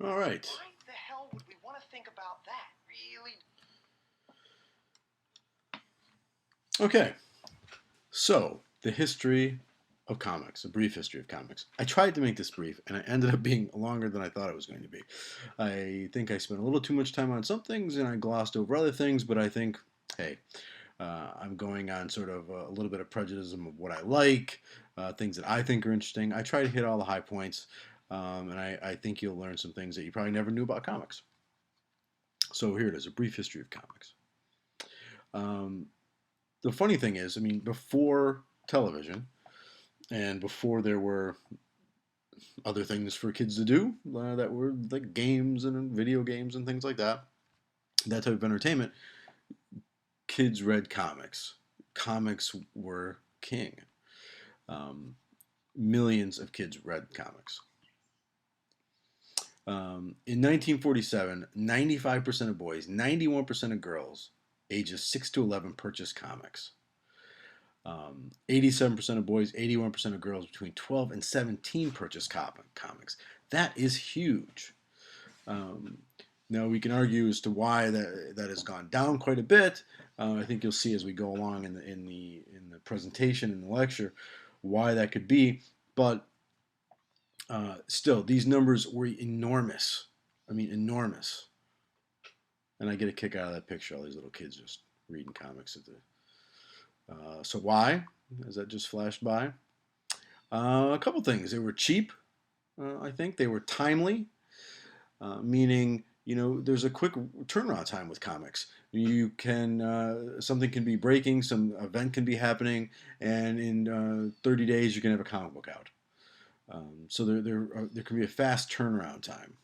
All right. Why the hell would we want to think about that? Really? Okay. So, the history of comics, a brief history of comics. I tried to make this brief, and it ended up being longer than I thought it was going to be. I think I spent a little too much time on some things, and I glossed over other things, but I think, hey, I'm going on sort of a little bit of prejudice of what I like, things that I think are interesting. I try to hit all the high points, and I think you'll learn some things that you probably never knew about comics. So here it is, a brief history of comics. Um, the funny thing is, I mean, before television and before there were other things for kids to do that were like games and video games and things like that, that type of entertainment, kids read comics. Comics were king. Um, Millions of kids read comics. In 1947, 95% of boys, 91% of girls ages 6 to 11 purchased comics. 87% of boys, 81% of girls between 12 and 17 purchase comics. That is huge. Um, Now we can argue as to why that has gone down quite a bit. I think you'll see as we go along in the presentation in the lecture why that could be. But still, these numbers were enormous. I mean, enormous. And I get a kick out of that picture. All these little kids just reading comics at the. So why? As that just flashed by. A couple things. They were cheap. I think they were timely, meaning there's a quick turnaround time with comics. You can something can be breaking, some event can be happening, and in 30 days you can have a comic book out. So there can be a fast turnaround time.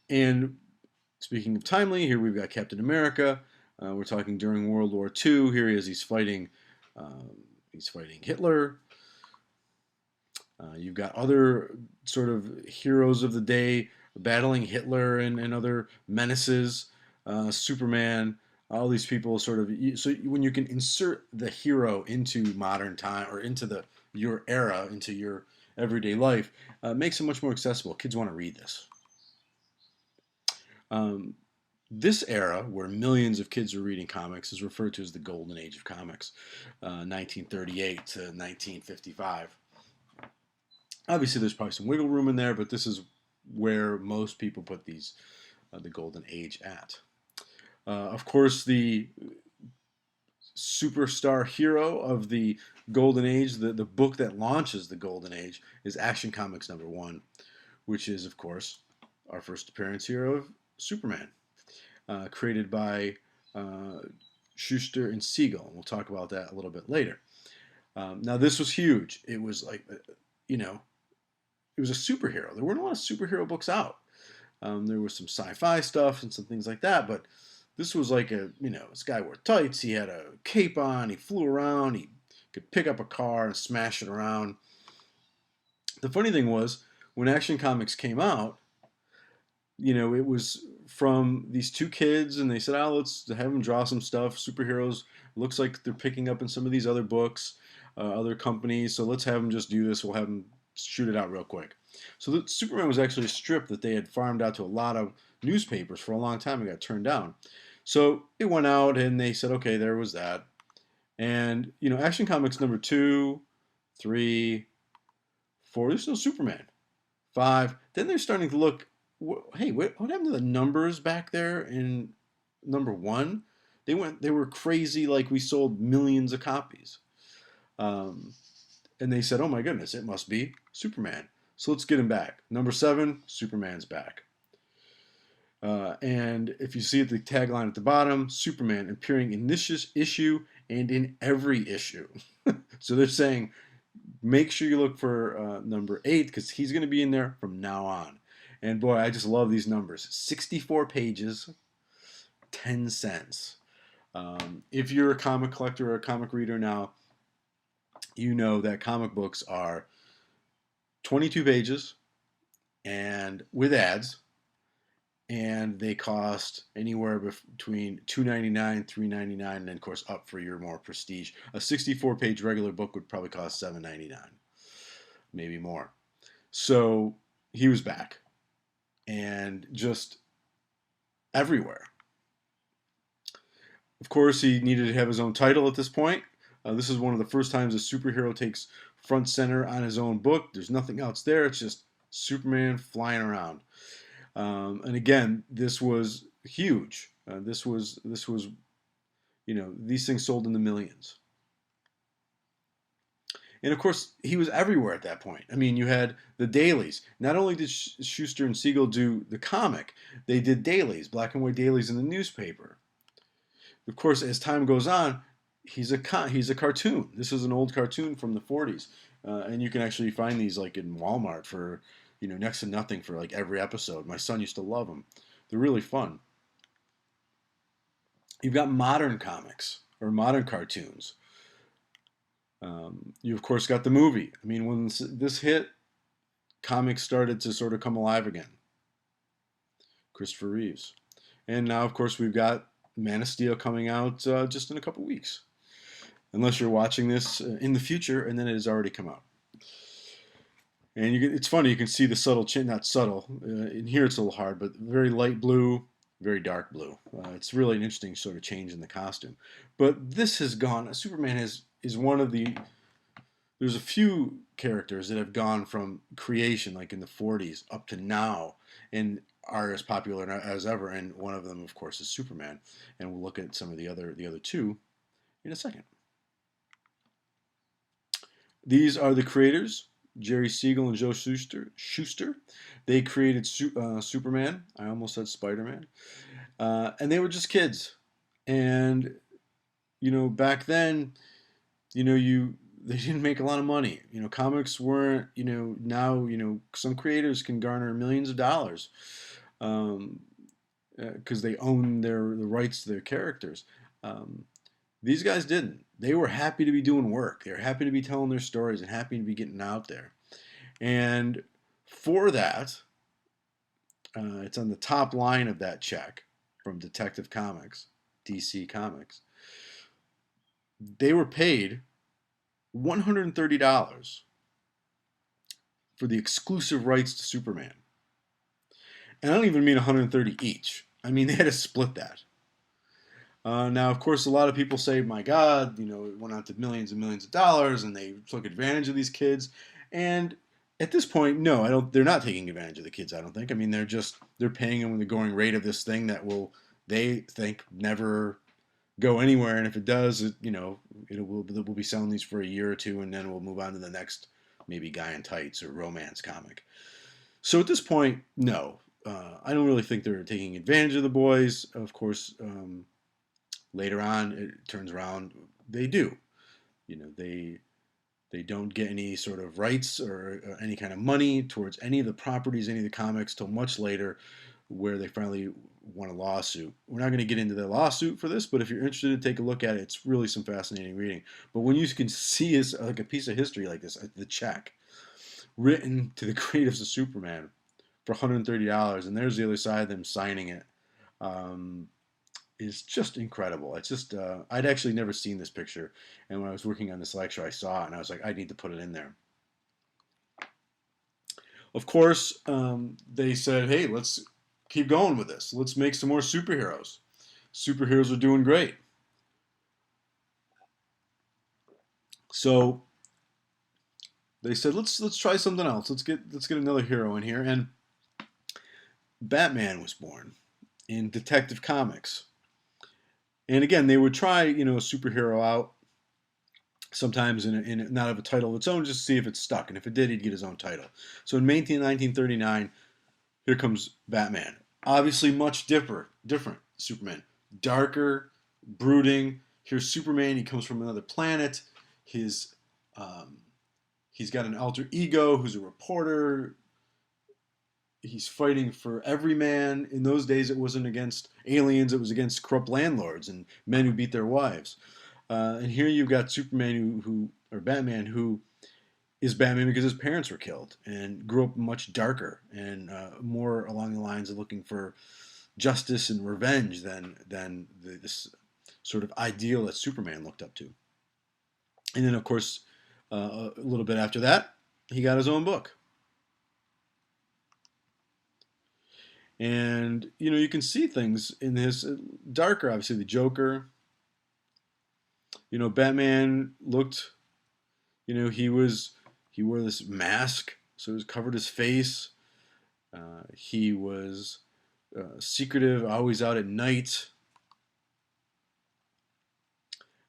And speaking of timely, here we've got Captain America. We're talking during World War II. Here he is. He's fighting. He's fighting Hitler. You've got other sort of heroes of the day battling Hitler and other menaces. Superman. All these people sort of. So when you can insert the hero into modern time or into your era, into your everyday life, makes it much more accessible. Kids want to read this. Um, this era, where millions of kids are reading comics, is referred to as the golden age of comics, 1938 to 1955. Obviously, there's probably some wiggle room in there, but this is where most people put the golden age at. Of course, the superstar hero of the golden age, the book that launches the golden age, is Action Comics #1, which is, of course, our first appearance here of Superman, created by Schuster and Siegel. And we'll talk about that a little bit later. Now, this was huge. It was like, it was a superhero. There weren't a lot of superhero books out. There was some sci-fi stuff and some things like that, but this was like this guy wore tights. He had a cape on. He flew around. He could pick up a car and smash it around. The funny thing was, when Action Comics came out, it was from these two kids, and they said, "Oh, let's have them draw some stuff. Superheroes looks like they're picking up in some of these other books, other companies. So let's have them just do this. We'll have them shoot it out real quick." So Superman was actually a strip that they had farmed out to a lot of newspapers for a long time and got turned down. So it went out, and they said, "Okay, there was that." And Action Comics #2, 3, 4. There's no Superman. 5. Then they're starting to look. Hey, what happened to the numbers back there in #1? They were crazy. Like, we sold millions of copies. Um, and they said, "Oh my goodness, it must be Superman." So let's get him back. #7, Superman's back. And if you see the tagline at the bottom, Superman appearing in this issue and in every issue. So they're saying, make sure you look for #8 because he's going to be in there from now on. And boy, I just love these numbers. 64 pages, 10 cents. If you're a comic collector or a comic reader now, you know that comic books are 22 pages and with ads, and they cost anywhere between $2.99, $3.99, and then of course up for your more prestige. A 64-page regular book would probably cost $7.99, maybe more. So he was back and just everywhere. Of course, he needed to have his own title at this point. This is one of the first times a superhero takes front center on his own book. There's nothing else there. It's just Superman flying around. And again, this was huge. This was these things sold in the millions. And of course, he was everywhere at that point. I mean, you had the dailies. Not only did Schuster and Siegel do the comic, they did dailies, black and white dailies in the newspaper. Of course, as time goes on, he's a cartoon. This is an old cartoon from the 40s, and you can actually find these like in Walmart for next to nothing for like every episode. My son used to love them. They're really fun. You've got modern comics or modern cartoons. You of course got the movie. I mean, when this hit, comics started to sort of come alive again. Christopher Reeves, and now of course we've got Man of Steel coming out just in a couple weeks. Unless you're watching this in the future, and then it has already come out. And it's funny, you can see the subtle change, not subtle, in here it's a little hard, but very light blue, very dark blue. It's really an interesting sort of change in the costume. But this has gone, Superman is one of there's a few characters that have gone from creation, like in the 40s, up to now, and are as popular as ever. And one of them, of course, is Superman. And we'll look at some of the other two in a second. These are the creators, Jerry Siegel and Joe Shuster. They created Superman. I almost said Spider-Man. And they were just kids. And, back then, they didn't make a lot of money. Comics weren't, now, some creators can garner millions of dollars because they own the rights to their characters. These guys didn't. They were happy to be doing work. They were happy to be telling their stories and happy to be getting out there. And for that, it's on the top line of that check from Detective Comics, DC Comics. They were paid $130 for the exclusive rights to Superman. And I don't even mean 130 each. I mean, they had to split that. Now, of course, a lot of people say, "My God, it went on to millions and millions of dollars, and they took advantage of these kids." And at this point, no, I don't. They're not taking advantage of the kids. I don't think. I mean, they're paying them the going rate of this thing that they think never go anywhere, and if it does, we'll be selling these for a year or two, and then we'll move on to the next maybe Guy in Tights or romance comic. So at this point, no, I don't really think they're taking advantage of the boys. Of course. Later on, it turns around, they do. They don't get any sort of rights or any kind of money towards any of the properties, any of the comics, till much later, where they finally won a lawsuit. We're not going to get into the lawsuit for this, but if you're interested, take a look at it. It's really some fascinating reading. But when you can see like a piece of history like this, the check written to the creatives of Superman for $130, and there's the other side of them signing it. Is just incredible. It's just I'd actually never seen this picture, and when I was working on this lecture, I saw it, and I was like, I need to put it in there. Of course, they said, hey, let's keep going with this. Let's make some more superheroes. Superheroes are doing great. So they said, let's try something else. Let's get another hero in here, and Batman was born in Detective Comics. And again, they would try, a superhero out sometimes in not have a title of its own, just to see if it stuck. And if it did, he'd get his own title. So in 1939, here comes Batman. Obviously, much different Superman. Darker, brooding. Here's Superman. He comes from another planet. He's got an alter ego who's a reporter. He's fighting for every man. In those days, it wasn't against aliens. It was against corrupt landlords and men who beat their wives. And here you've got Superman or Batman who is Batman because his parents were killed and grew up much darker and more along the lines of looking for justice and revenge than this sort of ideal that Superman looked up to. And then, of course, a little bit after that, he got his own book. And you can see things in his darker. Obviously, the Joker. Batman looked. He wore this mask, so it covered his face. He was secretive, always out at night.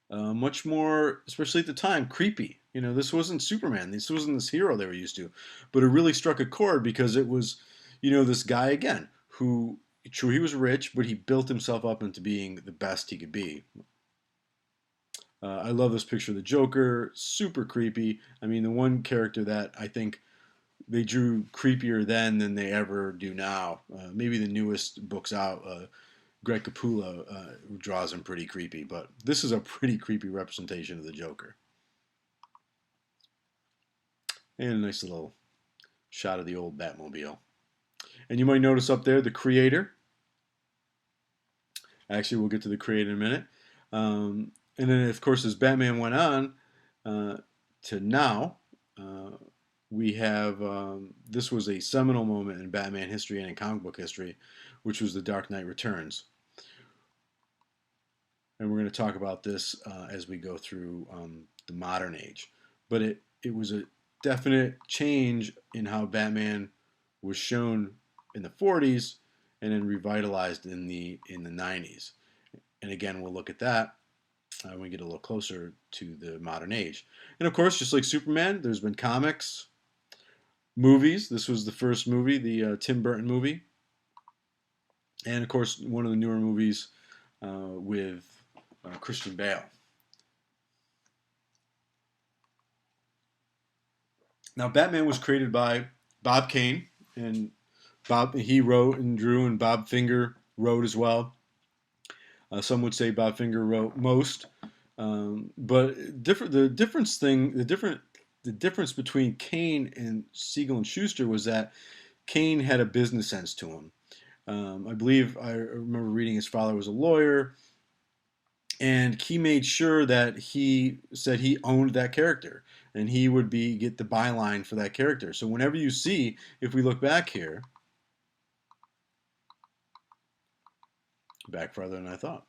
Much more, especially at the time, creepy. This wasn't Superman. This wasn't this hero they were used to. But it really struck a chord because it was, this guy again who, true, he was rich, but he built himself up into being the best he could be. I love this picture of the Joker. Super creepy. I mean, the one character that I think they drew creepier then than they ever do now. Maybe the newest books out, Greg Capullo draws him pretty creepy, but this is a pretty creepy representation of the Joker. And a nice little shot of the old Batmobile. And you might notice up there the creator. Actually, we'll get to the creator in a minute. And then, of course, as Batman went on to now, we have this was a seminal moment in Batman history and in comic book history, which was The Dark Knight Returns. And we're going to talk about this as we go through the modern age. But it was a definite change in how Batman was shown in the 40s and then revitalized in the 90s. And again, we'll look at that when we get a little closer to the modern age. And of course, just like Superman, there's been comics, movies. This was the first movie, the Tim Burton movie. And of course, one of the newer movies with Christian Bale. Now, Batman was created by Bob Kane, and he wrote and drew, and Bob Finger wrote as well. Some would say Bob Finger wrote most, but the difference between Kane and Siegel and Schuster was that Kane had a business sense to him. I believe I remember reading his father was a lawyer, and he made sure that he said he owned that character, and he would get the byline for that character. So whenever you see, if we look back here, back farther than I thought.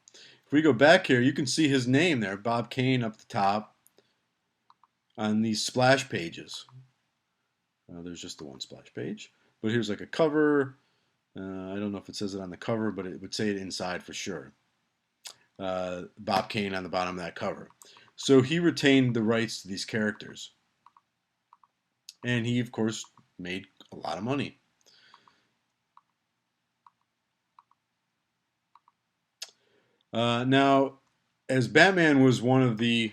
If we go back here, you can see his name there, Bob Kane, up the top on these splash pages. There's just the one splash page, but here's like a cover. I don't know if it says it on the cover, but it would say it inside for sure. Bob Kane on the bottom of that cover. So he retained the rights to these characters. And he, of course, made a lot of money. Now, as Batman was one of the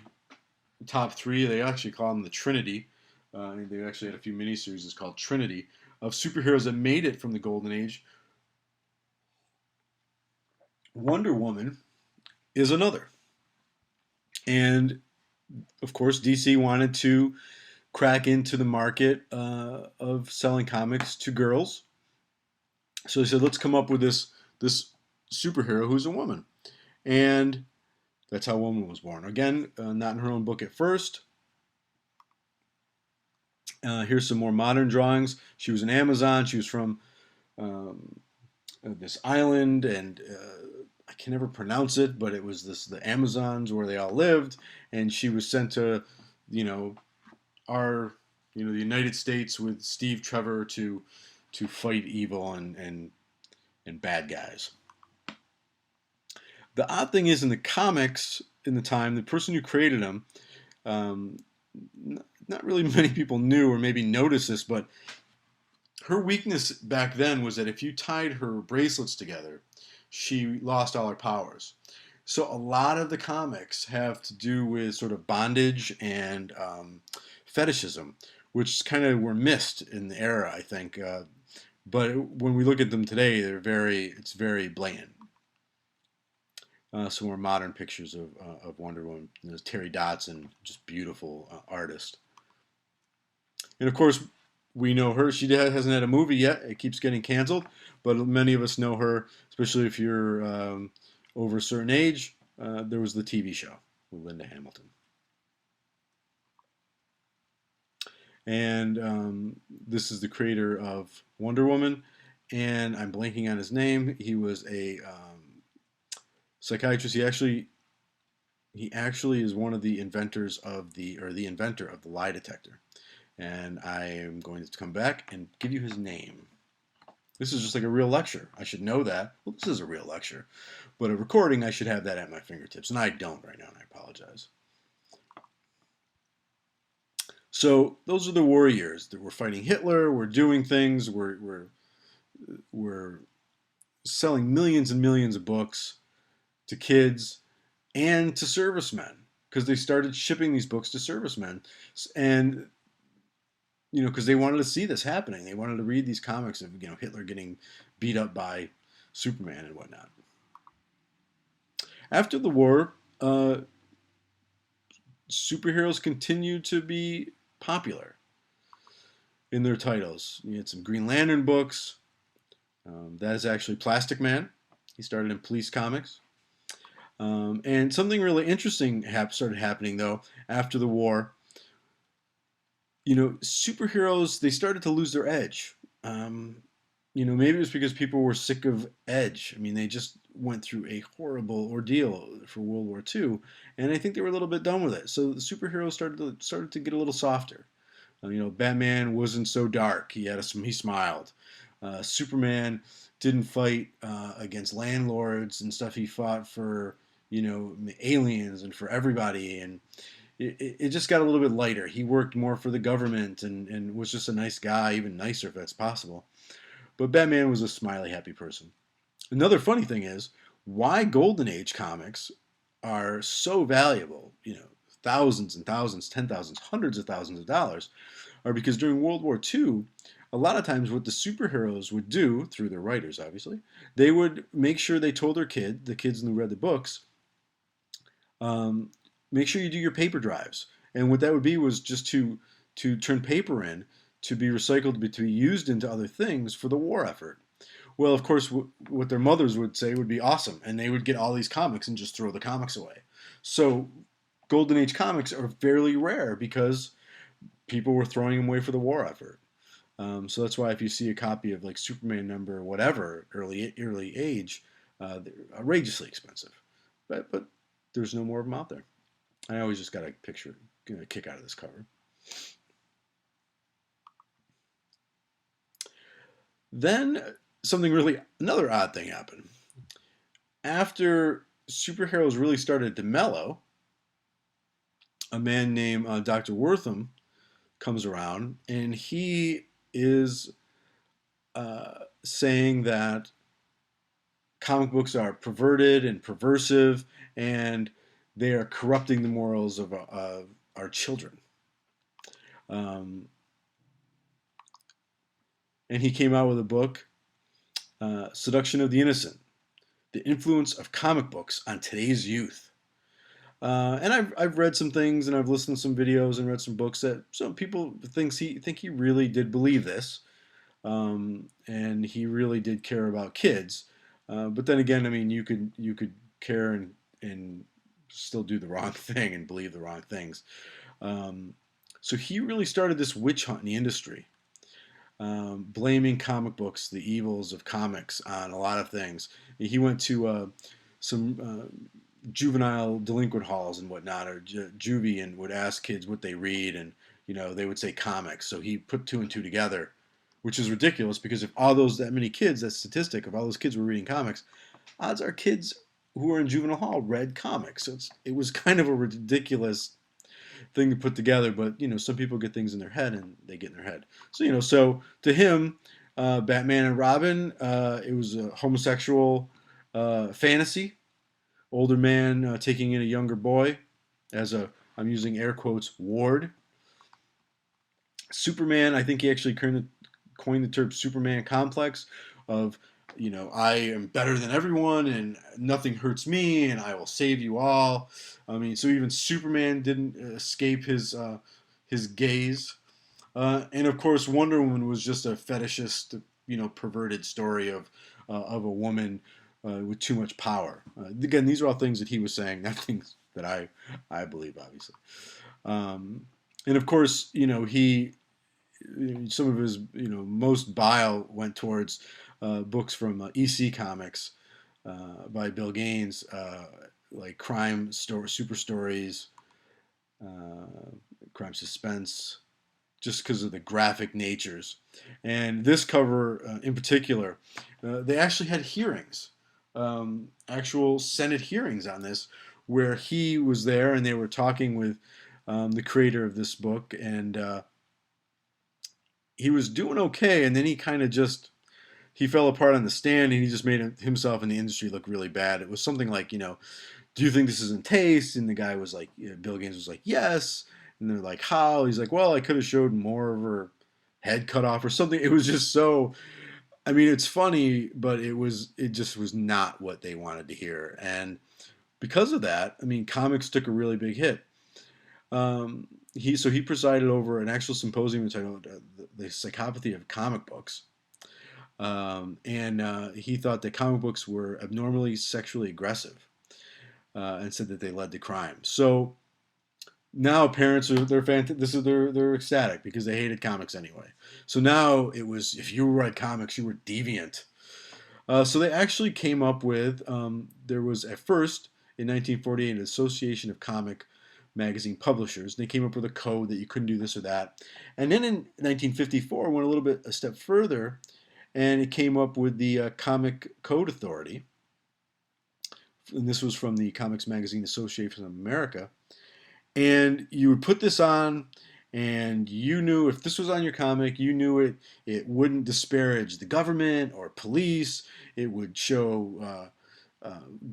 top three, they actually call him the Trinity. They actually had a few miniseries called Trinity of superheroes that made it from the Golden Age. Wonder Woman is another. And of course, DC wanted to crack into the market of selling comics to girls. So they said, let's come up with this superhero who's a woman. And that's how Woman was born. Again, not in her own book at first. Here's some more modern drawings. She was an Amazon. She was from this island, and I can never pronounce it, but it was the Amazons where they all lived, and she was sent to, the United States with Steve Trevor to fight evil and bad guys. The odd thing is, in the comics in the time, the person who created them, not really many people knew or maybe noticed this, but her weakness back then was that if you tied her bracelets together, she lost all her powers. So a lot of the comics have to do with sort of bondage and fetishism, which kind of were missed in the era, I think. But when we look at them today, it's very blatant. Some more modern pictures of Wonder Woman. There's Terry Dodson, just beautiful artist. And of course, we know her. She hasn't had a movie yet. It keeps getting canceled, but many of us know her, especially if you're over a certain age. There was the TV show with Linda Hamilton. And this is the creator of Wonder Woman. and I'm blanking on his name. He was a psychiatrist. He actually is one of the inventors of the inventor of the lie detector. And I am going to come back and give you his name. This is just like a real lecture. I should know that. Well, this is a real lecture. But a recording, I should have that at my fingertips. And I don't right now, and I apologize. So those are the war years. We're fighting Hitler. We're doing things. We're selling millions and millions of books to kids and to servicemen because they started shipping these books to servicemen, and because they wanted to see this happening. They wanted to read these comics of Hitler getting beat up by Superman and whatnot. After the war, superheroes continued to be popular in their titles. You had some Green Lantern books. That is actually Plastic Man. He started in Police Comics. And something really interesting started happening, though, after the war. Superheroes, they started to lose their edge. Maybe it was because people were sick of edge. I mean, they just went through a horrible ordeal for World War II, and I think they were a little bit done with it. So the superheroes started to get a little softer. Batman wasn't so dark. He smiled. Superman didn't fight against landlords and stuff. He fought for aliens and for everybody, and it just got a little bit lighter. He worked more for the government and was just a nice guy, even nicer if that's possible. But Batman was a smiley, happy person. Another funny thing is why Golden Age comics are so valuable, thousands and thousands, 10,000s, hundreds of thousands of dollars, are because during World War II, a lot of times what the superheroes would do, through their writers obviously, they would make sure they told the kids who read the books, make sure you do your paper drives. And what that would be was just to turn paper in to be recycled, to be used into other things for the war effort. Well, of course, what their mothers would say would be awesome, and they would get all these comics and just throw the comics away. So Golden Age comics are fairly rare because people were throwing them away for the war effort. So that's why if you see a copy of like Superman number whatever early age, they're outrageously expensive. But there's no more of them out there. I always just got a kick out of this cover. Then another odd thing happened. After superheroes really started to mellow, a man named Dr. Wortham comes around, and he is saying that comic books are perverted and perversive, and they are corrupting the morals of our children. And he came out with a book, Seduction of the Innocent, The Influence of Comic Books on Today's Youth. And I've read some things, and I've listened to some videos and read some books that some people think he really did believe this, and he really did care about kids. But then again, I mean, you could care and still do the wrong thing and believe the wrong things. So he really started this witch hunt in the industry, blaming comic books, the evils of comics, on a lot of things. He went to some juvenile delinquent halls and whatnot, or juvie, and would ask kids what they read, and they would say comics. So he put two and two together, which is ridiculous because if that many kids, that statistic of all those kids were reading comics, odds are kids who were in juvenile hall read comics. So it was kind of a ridiculous thing to put together, but some people get things in their head and they get in their head. So so to him, Batman and Robin, it was a homosexual fantasy. Older man taking in a younger boy as I'm using air quotes, ward. Superman, I think he actually coined the term Superman complex of, I am better than everyone and nothing hurts me and I will save you all. I mean, so even Superman didn't escape his gaze. And of course, Wonder Woman was just a fetishist, perverted story of a woman with too much power. Again, these are all things that he was saying, not things that I believe, obviously. And of course, he some of his most bile went towards books from EC Comics by Bill Gaines, like super stories, uh, crime suspense, just because of the graphic natures. And this cover in particular, they actually had hearings, actual Senate hearings on this, where he was there and they were talking with the creator of this book, and he was doing okay, and then he kind of just he fell apart on the stand, and he just made himself and the industry look really bad. It was something like, do you think this is in taste? And the guy was like, Bill Gaines was like, yes. And they're like, how? He's like, well, I could have showed more of her head cut off or something. It was just so. I mean, it's funny, but it just was not what they wanted to hear, and because of that, I mean, comics took a really big hit. He presided over an actual symposium entitled "The Psychopathy of Comic Books," and he thought that comic books were abnormally sexually aggressive, and said that they led to crime. So now parents are they're ecstatic because they hated comics anyway. So now it was, if you read comics, you were deviant. So they actually came up with there was at first in 1948 an Association of Comic Magazine Publishers. And they came up with a code that you couldn't do this or that. And then in 1954 went a step further, and it came up with the Comic Code Authority. And this was from the Comics Magazine Association of America. And you would put this on, and you knew if this was on your comic, you knew it wouldn't disparage the government or police. It would show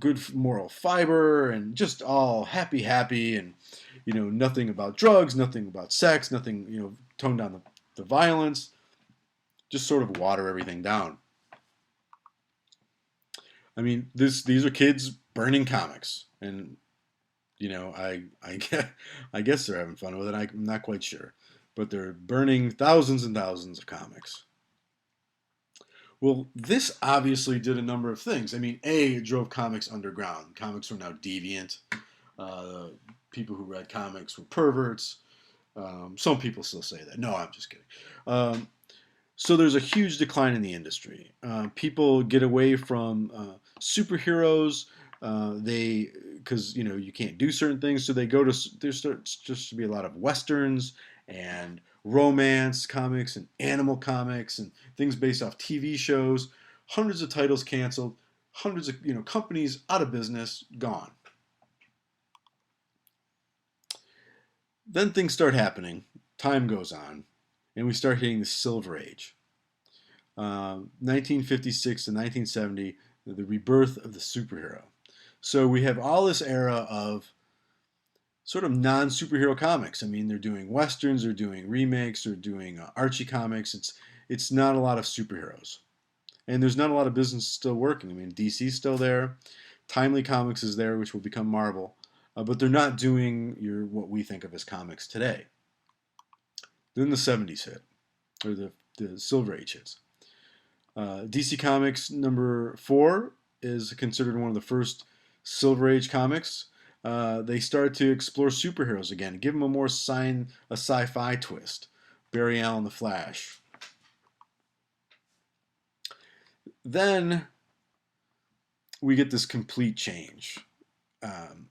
good moral fiber and just all happy, and nothing about drugs, nothing about sex, nothing, tone down the violence, just sort of water everything down. I mean, these are kids burning comics, and I guess they're having fun with it. I'm not quite sure, but they're burning thousands and thousands of comics. Well, this obviously did a number of things. I mean, it drove comics underground. Comics were now deviant. People who read comics were perverts. Some people still say that. No, I'm just kidding. So there's a huge decline in the industry. People get away from superheroes. They because you can't do certain things, so they go to there starts just to be a lot of westerns and romance comics and animal comics and things based off TV shows. Hundreds of titles canceled. Hundreds of companies out of business, gone. Then things start happening. Time goes on, and we start hitting the Silver Age. 1956 to 1970, the rebirth of the superhero. So we have all this era of sort of non-superhero comics. I mean, they're doing westerns, they're doing remakes, they're doing Archie comics. It's not a lot of superheroes, and there's not a lot of business still working. I mean, DC's still there, Timely Comics is there, which will become Marvel, but they're not doing what we think of as comics today. Then the 70s hit, or the Silver Age hits. DC Comics #4 is considered one of the first Silver Age comics. They start to explore superheroes again, give them a more sci-fi twist. Barry Allen, the Flash. Then we get this complete change, and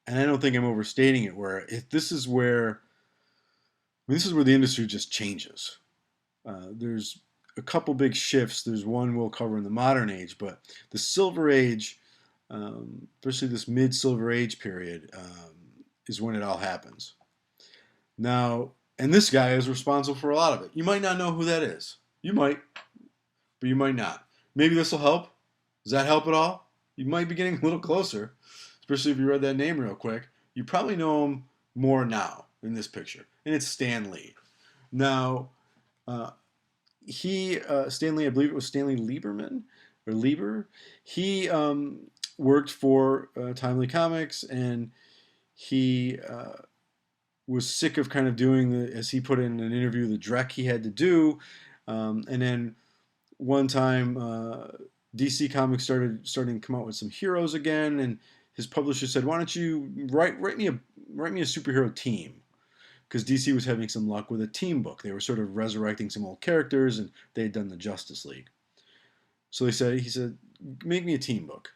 I don't think I'm overstating it. This is where the industry just changes. There's a couple big shifts. There's one we'll cover in the modern age, but the Silver Age, especially this mid-Silver Age period, is when it all happens. Now, and this guy is responsible for a lot of it. You might not know who that is. You might, but you might not. Maybe this will help. Does that help at all? You might be getting a little closer, especially if you read that name real quick. You probably know him more now in this picture, and it's Stan Lee. Now, Stan Lee, I believe it was Stanley Lieberman or Lieber. He worked for Timely Comics, and he was sick of kind of doing as he put in an interview, the dreck he had to do. And then one time, DC Comics starting to come out with some heroes again, and his publisher said, "Why don't you write me a superhero team?" because DC was having some luck with a team book. They were sort of resurrecting some old characters, and they had done the Justice League. So he said, make me a team book.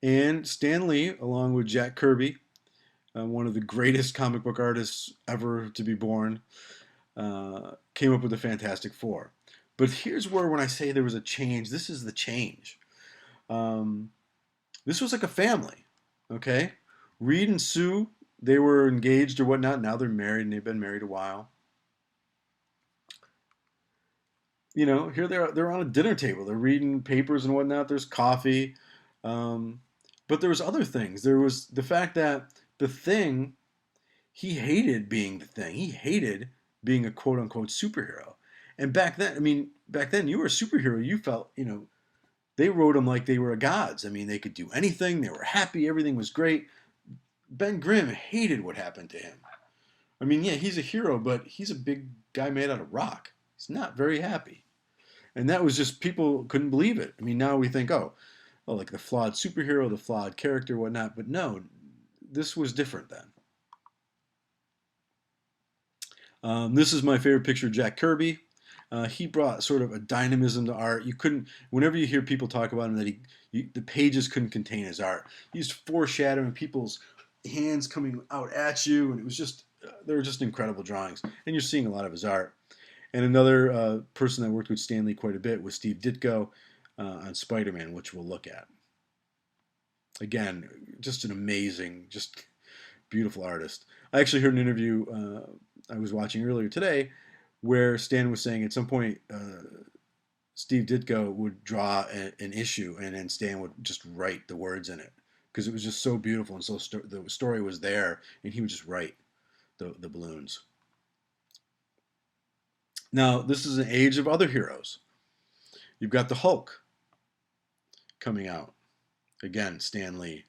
And Stan Lee, along with Jack Kirby, one of the greatest comic book artists ever to be born, came up with the Fantastic Four. But here's where, when I say there was a change, this is the change. This was like a family, okay? Reed and Sue, they were engaged or whatnot. Now they're married, and they've been married a while. You know, here they're on a dinner table. They're reading papers and whatnot. There's coffee. Um, but there was other things. There was the fact that the Thing, he hated being the Thing. He hated being a quote unquote superhero. And back then, I mean, back then you were a superhero. You felt, you know, they wrote them like they were gods. I mean, they could do anything. They were happy. Everything was great. Ben Grimm hated what happened to him. I mean, yeah, he's a hero, but he's a big guy made out of rock. He's not very happy. And that was just, people couldn't believe it. I mean, now we think, oh, like the flawed superhero, the flawed character, whatnot. But no, this was different then. This is my favorite picture of Jack Kirby. He brought sort of a dynamism to art. You couldn't, whenever you hear people talk about him, that the pages couldn't contain his art. He used foreshadowing, people's hands coming out at you, and it was just, they were just incredible drawings. And you're seeing a lot of his art. And another person that worked with Stan Lee quite a bit was Steve Ditko on Spider-Man, which we'll look at. Again, just an amazing, just beautiful artist. I actually heard an interview I was watching earlier today where Stan was saying at some point Steve Ditko would draw an issue and then Stan would just write the words in it because it was just so beautiful, and so the story was there and he would just write the balloons. Now, this is an age of other heroes. You've got the Hulk coming out. Again, Stan Lee.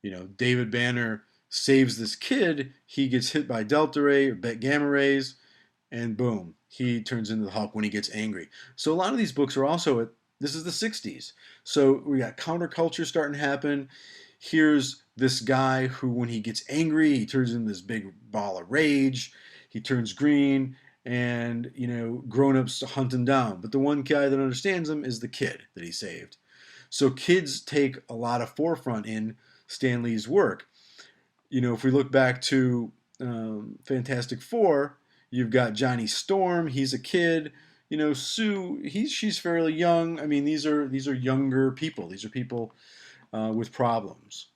You know, David Banner saves this kid. He gets hit by delta ray or gamma rays, and boom, he turns into the Hulk when he gets angry. So a lot of these books are also this is the 60s. So we got counterculture starting to happen. Here's this guy who, when he gets angry, he turns into this big ball of rage. He turns green, and, you know, grown-ups hunt him down. But the one guy that understands him is the kid that he saved. So kids take a lot of forefront in Stan Lee's work. You know, if we look back to Fantastic Four, you've got Johnny Storm. He's a kid. You know, Sue. She's fairly young. I mean, these are younger people. These are people with problems.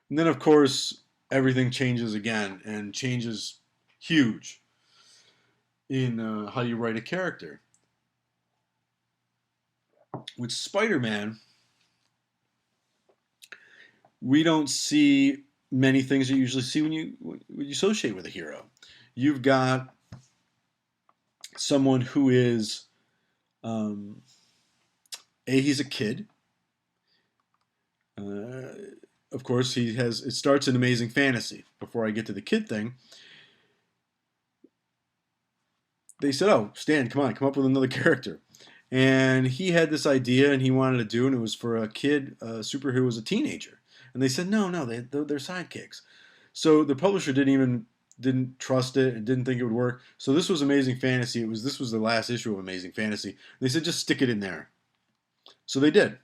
And then, of course, everything changes again, and changes huge in how you write a character. With Spider-Man, we don't see many things you usually see when you associate with a hero. You've got someone who is, he's a kid. Of course, it starts in Amazing Fantasy. Before I get to the kid thing, they said, "Oh, Stan, come up with another character." And he had this idea, and he wanted to do, and it was for a kid, superhero who was a teenager. And they said, no, they're sidekicks. So the publisher didn't trust it and didn't think it would work. So this was Amazing Fantasy. This was the last issue of Amazing Fantasy. They said, just stick it in there. So they did.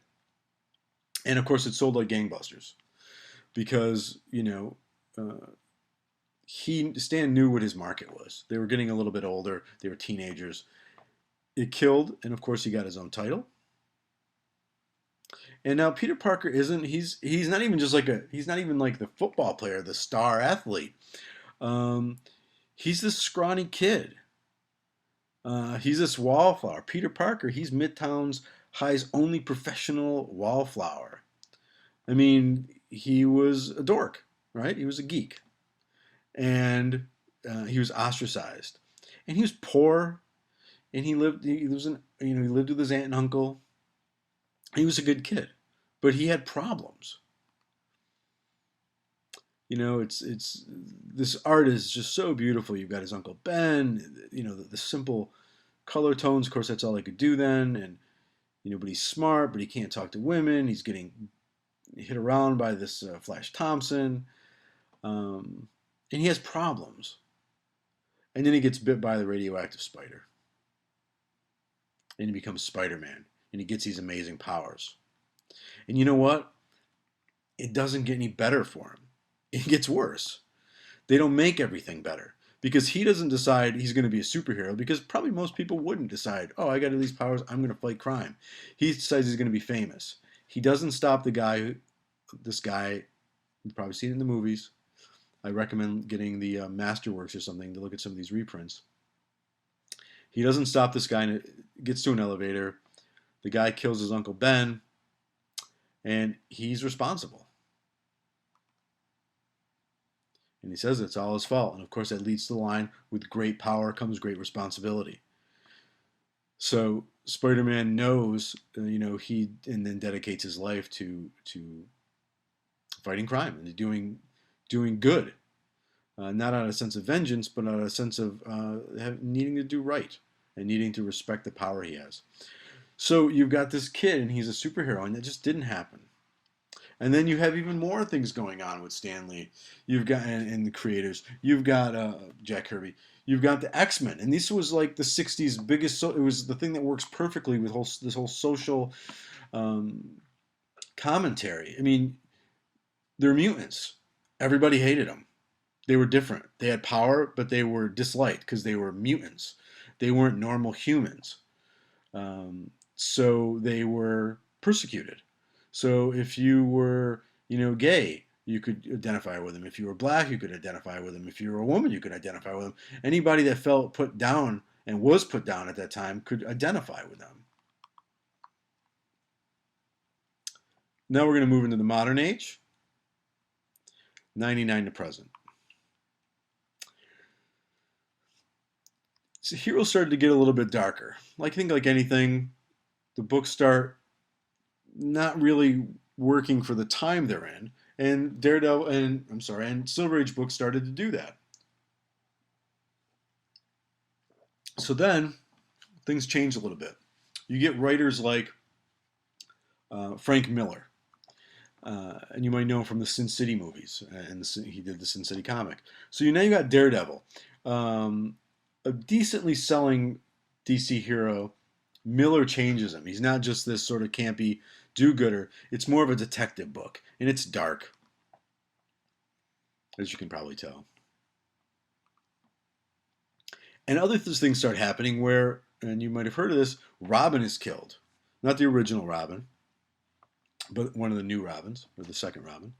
And of course, it sold like gangbusters because, you know, Stan knew what his market was. They were getting a little bit older. They were teenagers. It killed, and of course he got his own title. And now Peter Parker he's not even just he's not even like the football player, the star athlete. He's this scrawny kid. He's this wallflower. Peter Parker, he's Midtown's High's only professional wallflower. I mean, he was a dork, right? He was a geek. And he was ostracized. And he was poor. And he lived with his aunt and uncle. He was a good kid, but he had problems. You know, it's this art is just so beautiful. You've got his Uncle Ben, you know, the simple color tones. Of course, that's all he could do then. And but he's smart, but he can't talk to women. He's getting hit around by this Flash Thompson, um, and he has problems. And then he gets bit by the radioactive spider, and he becomes Spider-Man, and he gets these amazing powers. And you know what? It doesn't get any better for him. It gets worse. They don't make everything better because he doesn't decide he's going to be a superhero, because probably most people wouldn't decide, oh, I got these powers, I'm going to fight crime. He decides he's going to be famous. He doesn't stop this guy, you've probably seen it in the movies. I recommend getting the Masterworks or something to look at some of these reprints. He doesn't stop this guy, and gets to an elevator. The guy kills his Uncle Ben, and he's responsible. And he says it's all his fault. And of course, that leads to the line, with great power comes great responsibility. So Spider-Man knows, he and then dedicates his life to fighting crime and doing good, not out of a sense of vengeance, but out of a sense of needing to do right and needing to respect the power he has. So you've got this kid, and he's a superhero, and that just didn't happen. And then you have even more things going on with Stan Lee. You've got and the creators. You've got Jack Kirby. You've got the X-Men, and this was like the '60s biggest. It was the thing that works perfectly with this whole social commentary. I mean, they're mutants. Everybody hated them. They were different. They had power, but they were disliked because they were mutants. They weren't normal humans. So they were persecuted. So if you were, gay, you could identify with them. If you were black, you could identify with them. If you were a woman, you could identify with them. Anybody that felt put down and was put down at that time could identify with them. Now we're going to move into the modern age, 99 to present. So heroes started to get a little bit darker. I think like anything, the books start not really working for the time they're in, and and Silver Age books started to do that. So then things change a little bit. You get writers like Frank Miller, and you might know him from the Sin City movies, and he did the Sin City comic. So now you got Daredevil, a decently selling DC hero. Miller changes him. He's not just this sort of campy do-gooder. It's more of a detective book, and it's dark, as you can probably tell. And other things start happening where, and you might have heard of this, Robin is killed. Not the original Robin, but one of the new Robins, or the second Robin,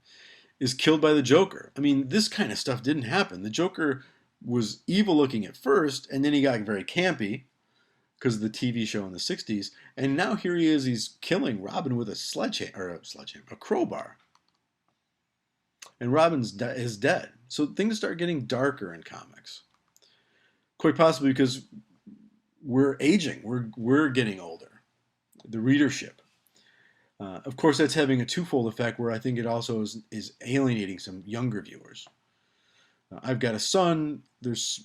is killed by the Joker. I mean, this kind of stuff didn't happen. The Joker was evil looking at first, and then he got very campy because of the TV show in the 60s, and now here he is, he's killing Robin with a crowbar. And Robin's is dead. So things start getting darker in comics. Quite possibly because we're aging, we're getting older. The readership. Of course, that's having a twofold effect where I think it also is alienating some younger viewers. I've got a son.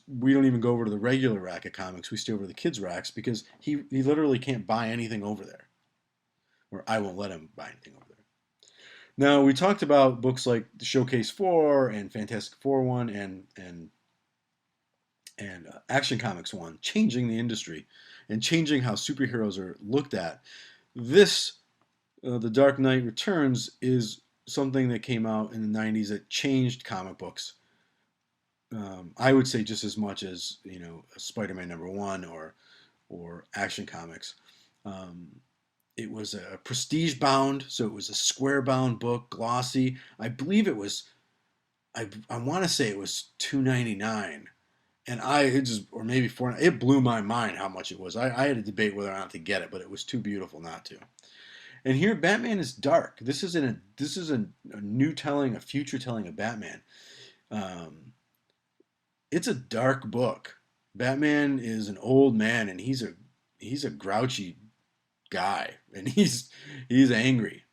We don't even go over to the regular rack of comics. We stay over to the kids' racks because he literally can't buy anything over there, or I won't let him buy anything over there. Now we talked about books like the Showcase 4 and Fantastic Four 1 and Action Comics 1, changing the industry and changing how superheroes are looked at. This, The Dark Knight Returns, is something that came out in the 90s that changed comic books. I would say just as much as Spider-Man #1 or Action Comics. It was a prestige bound, so it was a square bound book, glossy. I believe it was. I want to say it was $2.99, and or maybe $4. It blew my mind how much it was. I had to debate whether or not to get it, but it was too beautiful not to. And here, Batman is dark. This is a new telling, a future telling of Batman. It's a dark book. Batman is an old man, and he's a grouchy guy, and he's angry.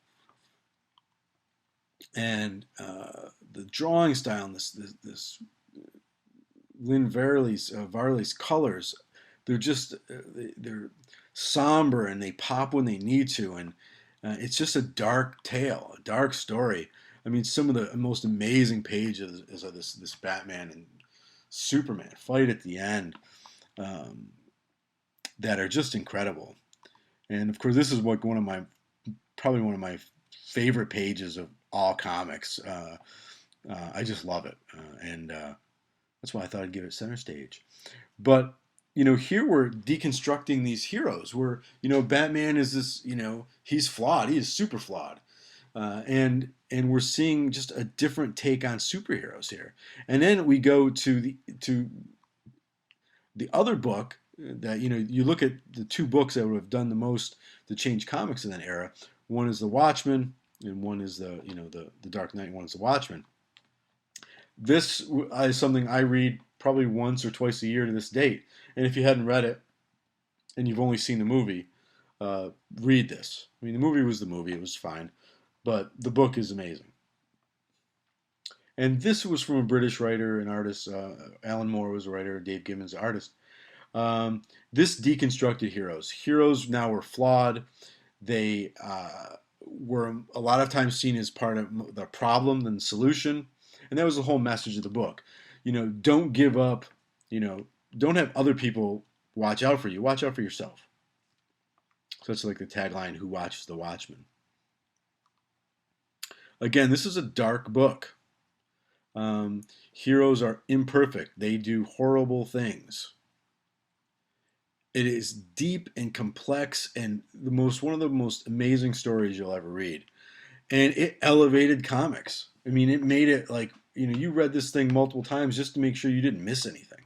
And the drawing style in this Lynn Varley's colors, they're somber and they pop when they need to, and it's just a dark tale, a dark story. I mean, some of the most amazing pages is of this Batman and Superman fight at the end, um, that are just incredible. And of course, this is what probably one of my favorite pages of all comics. I just love it, and that's why I thought I'd give it center stage. But here we're deconstructing these heroes. Where Batman is this, he's flawed. He is super flawed, and we're seeing just a different take on superheroes here. And then we go to the other book that you look at the two books that would have done the most to change comics in that era. One is the Watchmen, and one is the Dark Knight. And one is the Watchmen. This is something I read probably once or twice a year to this date. And if you hadn't read it and you've only seen the movie, read this. I mean, the movie was the movie; it was fine, but the book is amazing. And this was from a British writer and artist. Alan Moore was a writer. Dave Gibbons, the artist. This deconstructed heroes. Heroes now were flawed. They were a lot of times seen as part of the problem than the solution. And that was the whole message of the book. Don't give up. Don't have other people watch out for you. Watch out for yourself. So that's like the tagline, Who Watches the Watchmen? Again, this is a dark book. Heroes are imperfect. They do horrible things. It is deep and complex and one of the most amazing stories you'll ever read. And it elevated comics. I mean, it made it like, you read this thing multiple times just to make sure you didn't miss anything.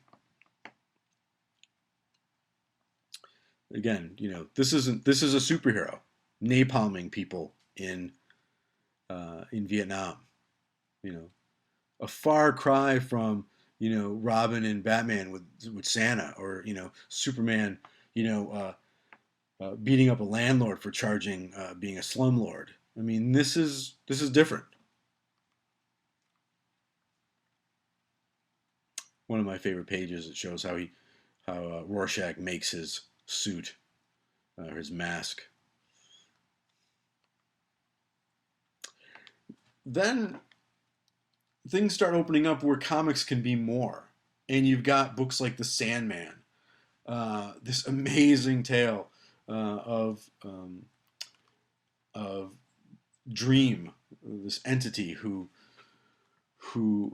Again, this is a superhero napalming people in Vietnam. A far cry from Robin and Batman with Santa, or Superman, beating up a landlord for charging being a slumlord. I mean, this is different. One of my favorite pages. It shows how Rorschach makes his suit, or his mask. Then things start opening up where comics can be more, and you've got books like The Sandman, this amazing tale of Dream, this entity who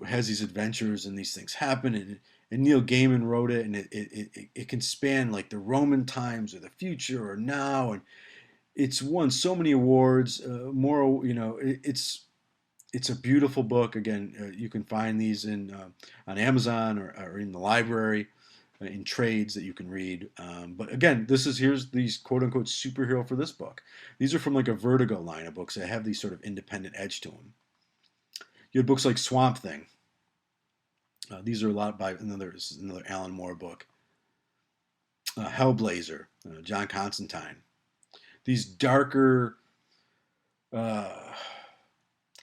has these adventures and these things happen, and Neil Gaiman wrote it, and it can span like the Roman times or the future or now, and it's won so many awards. More, it's a beautiful book. Again, you can find these on Amazon or in the library, in trades that you can read. But again, here's these quote unquote superhero for this book. These are from like a Vertigo line of books that have these sort of independent edge to them. You had books like Swamp Thing. These are a lot by another Alan Moore book. Hellblazer, John Constantine. These darker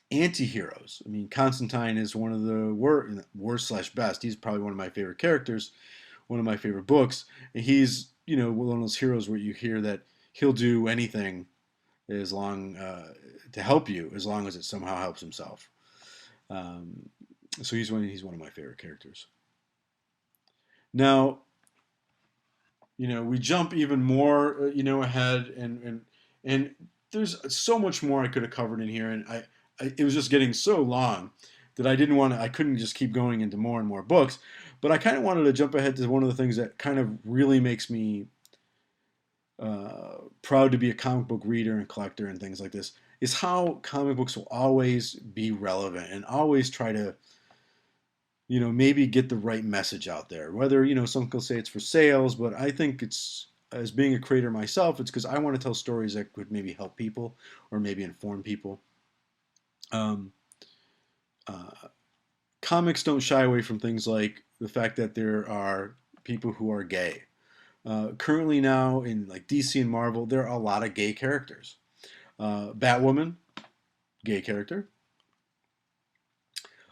anti-heroes. I mean, Constantine is one of the worst / best. He's probably one of my favorite characters, one of my favorite books. And he's, one of those heroes where you hear that he'll do anything as long to help you, as long as it somehow helps himself. So he's one of my favorite characters. Now, we jump even more, ahead, and there's so much more I could have covered in here, and it was just getting so long that I couldn't just keep going into more and more books, but I kind of wanted to jump ahead to one of the things that kind of really makes me proud to be a comic book reader and collector and things like this, is how comic books will always be relevant and always try to, maybe get the right message out there. Whether, some people say it's for sales, but I think it's, as being a creator myself, it's because I want to tell stories that could maybe help people or maybe inform people. Um, Comics don't shy away from things like the fact that there are people who are gay. Currently now in like DC and Marvel, there are a lot of gay characters. Batwoman, gay character.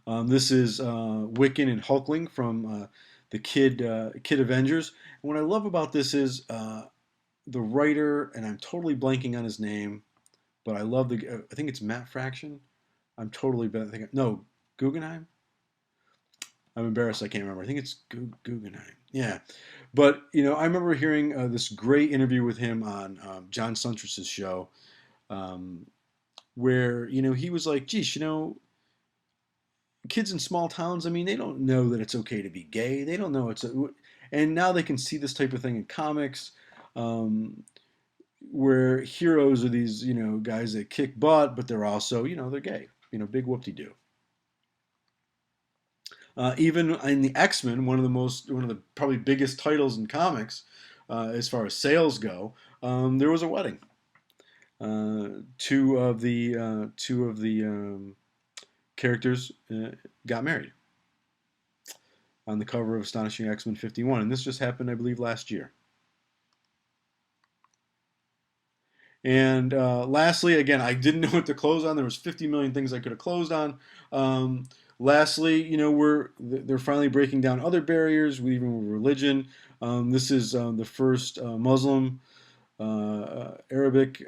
This is Wiccan and Hulkling from the Kid Avengers. And what I love about this is the writer, and I'm totally blanking on his name, but I love I think it's Matt Fraction. I'm totally thinking no Guggenheim. I'm embarrassed. I can't remember. I think it's Guggenheim. Yeah, but I remember hearing this great interview with him on John Suntress's show, um, where he was like, "Geez, kids in small towns. I mean, they don't know that it's okay to be gay. They don't know and now they can see this type of thing in comics." Where heroes are these, guys that kick butt, but they're also, they're gay. Big whoop-de-doo. Even in the X-Men, one of the probably biggest titles in comics, as far as sales go, there was a wedding. Two of the characters got married on the cover of Astonishing X-Men 51, and this just happened, I believe, last year. And lastly, again, I didn't know what to close on. There was 50 million things I could have closed on. Lastly, they're finally breaking down other barriers, even with religion. This is the first Muslim Arabic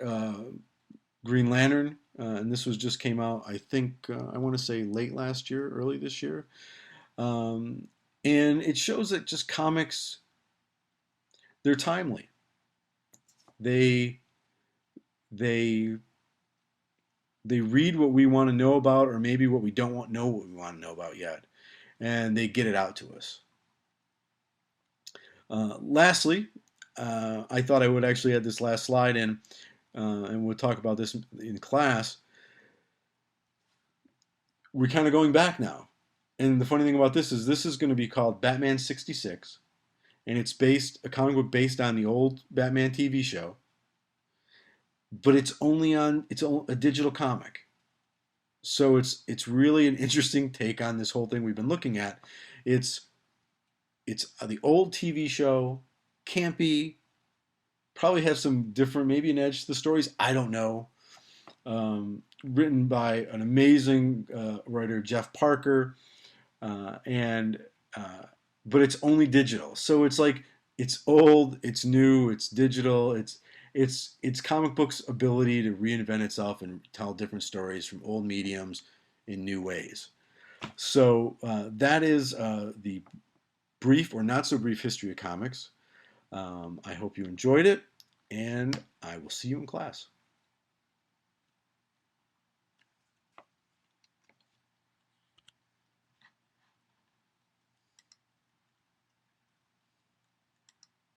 Green Lantern, and this was just came out. I think I want to say late last year, early this year, and it shows that just comics, they're timely. They they they read what we want to know about, or maybe what we don't know what we want to know about yet, and they get it out to us. Lastly, I thought I would actually add this last slide in, and we'll talk about this in class. We're kind of going back now, and the funny thing about this is going to be called Batman 66, and it's a comic book based on the old Batman TV show, but it's a digital comic. So it's really an interesting take on this whole thing we've been looking at. It's it's the old TV show, campy, probably have some different, maybe an edge to the stories. I don't know. Written by an amazing writer, Jeff Parker, and but it's only digital. So it's like it's old, it's new, it's digital. It's comic books' ability to reinvent itself and tell different stories from old mediums in new ways. So that is the brief or not so brief history of comics. I hope you enjoyed it, and I will see you in class.